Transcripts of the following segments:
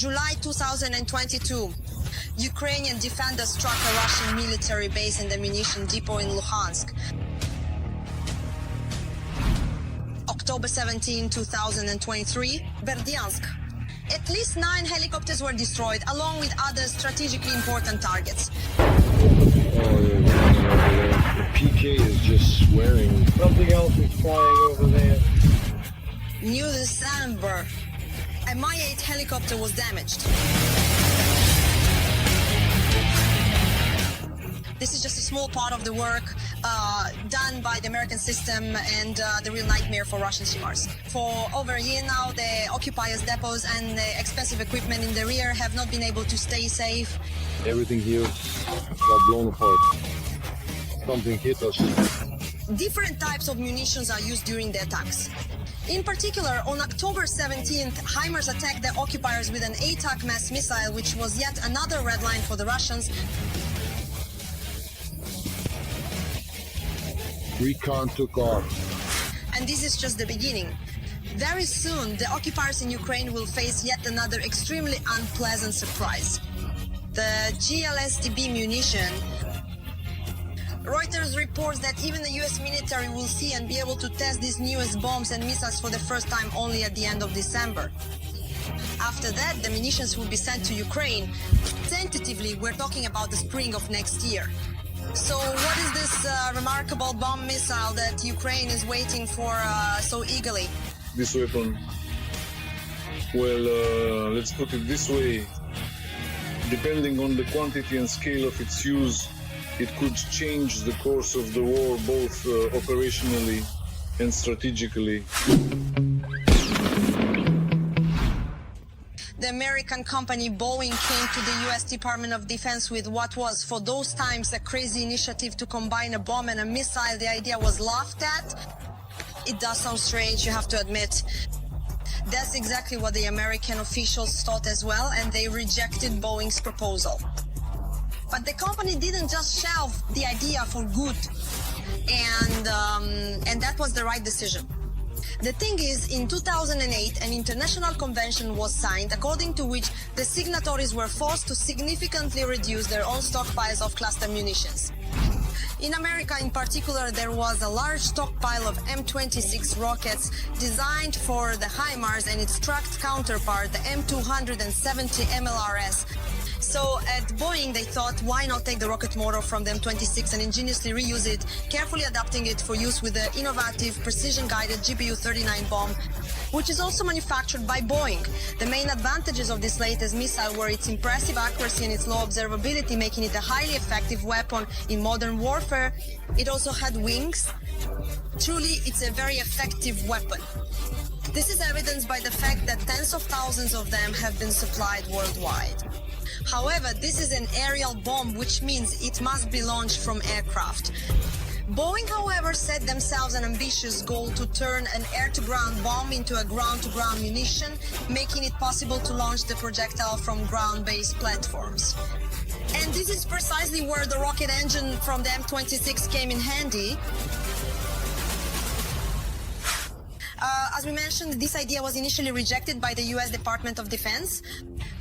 July 2022, Ukrainian defenders struck a Russian military base and ammunition depot in Luhansk. October 17, 2023, Berdyansk. At least 9 helicopters were destroyed, along with other strategically important targets. The PK is just swearing. Something else is flying over there. New December, a Mi-8 helicopter was damaged. This is just a small part of the work done by the American system and the real nightmare for Russian HIMARS. For over a year now, the occupiers' depots and the expensive equipment in the rear have not been able to stay safe. Everything here got blown apart. Something hit us. Different types of munitions are used during the attacks. In particular, on October 17th, HIMARS attacked the occupiers with an ATAC mass missile, which was yet another red line for the Russians. Recon took off. And this is just the beginning. Very soon, the occupiers in Ukraine will face yet another extremely unpleasant surprise. The GLSDB munition. Reuters reports that even the US military will see and be able to test these newest bombs and missiles for the first time only at the end of December. After that, the munitions will be sent to Ukraine. Tentatively, we're talking about the spring of next year. So what is this remarkable bomb missile that Ukraine is waiting for so eagerly? This weapon, well, let's put it this way, depending on the quantity and scale of its use, it could change the course of the war both operationally and strategically. The American company Boeing came to the US Department of Defense with what was, for those times, a crazy initiative to combine a bomb and a missile. The idea was laughed at. It does sound strange, you have to admit. That's exactly what the American officials thought as well, and they rejected Boeing's proposal. But the company didn't just shelve the idea for good, and that was the right decision. The thing is, in 2008, an international convention was signed, according to which the signatories were forced to significantly reduce their own stockpiles of cluster munitions. In America, in particular, there was a large stockpile of M26 rockets designed for the HIMARS and its tracked counterpart, the M270 MLRS. So at Boeing, they thought, why not take the rocket motor from the M26 and ingeniously reuse it, carefully adapting it for use with the innovative, precision-guided GBU-39 bomb, which is also manufactured by Boeing. The main advantages of this latest missile were its impressive accuracy and its low observability, making it a highly effective weapon in modern warfare. It also had wings. Truly, it's a very effective weapon. This is evidenced by the fact that tens of thousands of them have been supplied worldwide. However, this is an aerial bomb, which means it must be launched from aircraft. Boeing, however, set themselves an ambitious goal to turn an air-to-ground bomb into a ground-to-ground munition, making it possible to launch the projectile from ground-based platforms. And this is precisely where the rocket engine from the M26 came in handy. As we mentioned, this idea was initially rejected by the US Department of Defense,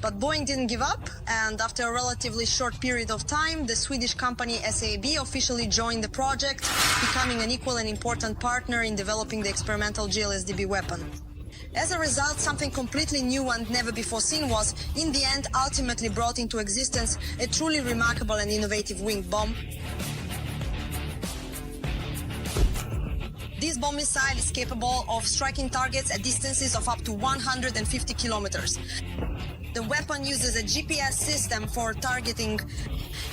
but Boeing didn't give up, and after a relatively short period of time, the Swedish company SAB officially joined the project, becoming an equal and important partner in developing the experimental GLSDB weapon. As a result, something completely new and never before seen was, in the end, ultimately brought into existence a truly remarkable and innovative winged bomb. This bomb missile is capable of striking targets at distances of up to 150 kilometers. The weapon uses a GPS system for targeting.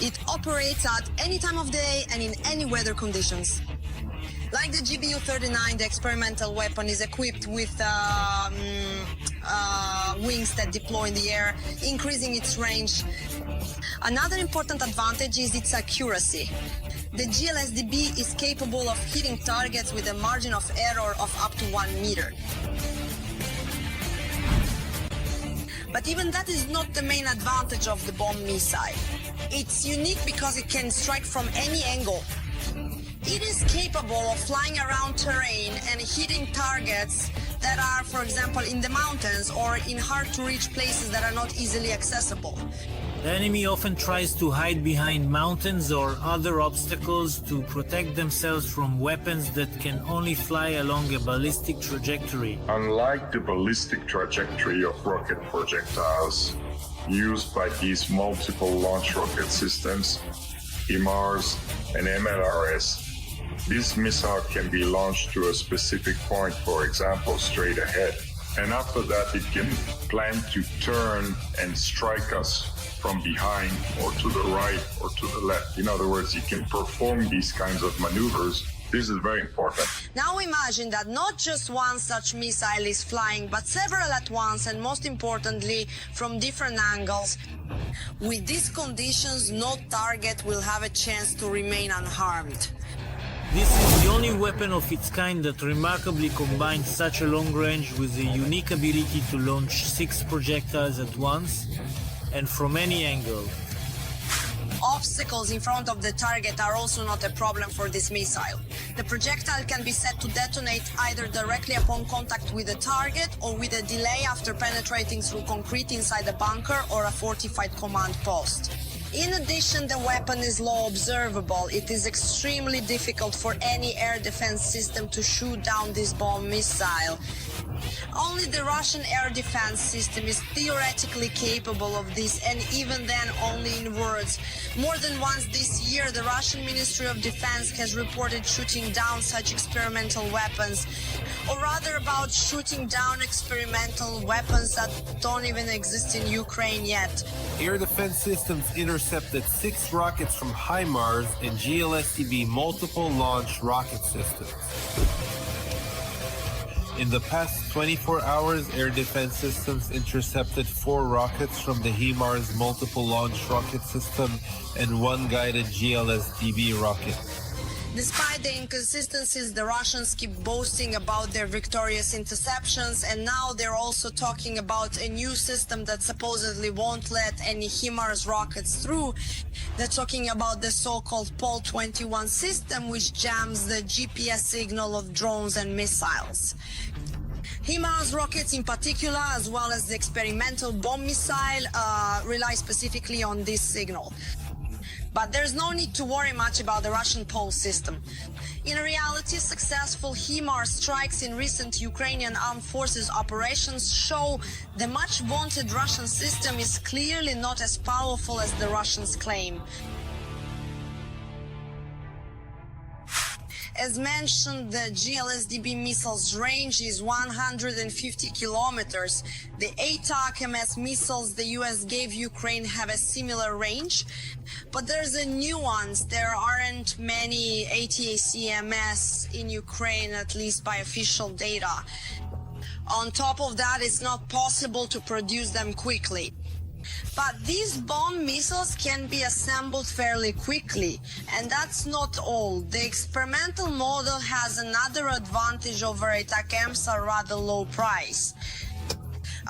It operates at any time of day and in any weather conditions. Like the GBU-39, the experimental weapon is equipped with wings that deploy in the air, increasing its range. Another important advantage is its accuracy. The GLSDB is capable of hitting targets with a margin of error of up to 1 meter. But even that is not the main advantage of the bomb missile. It's unique because it can strike from any angle. It is capable of flying around terrain and hitting targets that are, for example, in the mountains or in hard-to-reach places that are not easily accessible. The enemy often tries to hide behind mountains or other obstacles to protect themselves from weapons that can only fly along a ballistic trajectory. Unlike the ballistic trajectory of rocket projectiles used by these multiple launch rocket systems, HIMARS and MLRS, this missile can be launched to a specific point, for example, straight ahead. And after that, it can plan to turn and strike us from behind or to the right or to the left. In other words, it can perform these kinds of maneuvers. This is very important. Now imagine that not just one such missile is flying, but several at once, and most importantly, from different angles. With these conditions, no target will have a chance to remain unharmed. This is the only weapon of its kind that remarkably combines such a long range with a unique ability to launch 6 projectiles at once and from any angle. Obstacles in front of the target are also not a problem for this missile. The projectile can be set to detonate either directly upon contact with the target or with a delay after penetrating through concrete inside a bunker or a fortified command post. In addition, the weapon is low observable. It is extremely difficult for any air defense system to shoot down this bomb missile. Only the Russian air defense system is theoretically capable of this, and even then only in words. More than once this year, the Russian Ministry of Defense has reported shooting down such experimental weapons, or rather about shooting down experimental weapons that don't even exist in Ukraine yet. Air defense systems intercepted 6 rockets from HIMARS and GLSDB multiple launch rocket systems. In the past 24 hours, air defense systems intercepted 4 rockets from the HIMARS multiple launch rocket system and 1 guided GLSDB rocket. Despite the inconsistencies, the Russians keep boasting about their victorious interceptions, and now they're also talking about a new system that supposedly won't let any HIMARS rockets through. They're talking about the so-called Pol 21 system, which jams the GPS signal of drones and missiles. HIMARS rockets in particular, as well as the experimental bomb missile, rely specifically on this signal. But there's no need to worry much about the Russian Pol system. In reality, successful HIMARS strikes in recent Ukrainian armed forces operations show the much vaunted Russian system is clearly not as powerful as the Russians claim. As mentioned, the GLSDB missile's range is 150 kilometers. The ATACMS missiles the US gave Ukraine have a similar range, but there's a nuance. There aren't many ATACMS in Ukraine, at least by official data. On top of that, it's not possible to produce them quickly. But these bomb missiles can be assembled fairly quickly, and that's not all. The experimental model has another advantage over ATACMS, a rather low price.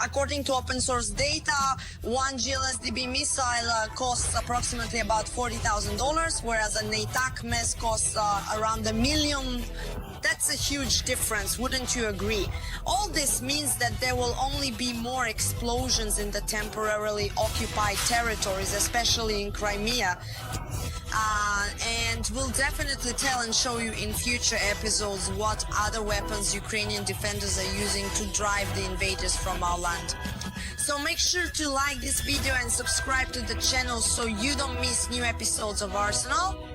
According to open source data, one GLSDB missile costs approximately about $40,000, whereas an ATACMS costs around $1 million. That's a huge difference, wouldn't you agree? All this means that there will only be more explosions in the temporarily occupied territories, especially in Crimea. And we'll definitely tell and show you in future episodes what other weapons Ukrainian defenders are using to drive the invaders from our land. So make sure to like this video and subscribe to the channel so you don't miss new episodes of Arsenal.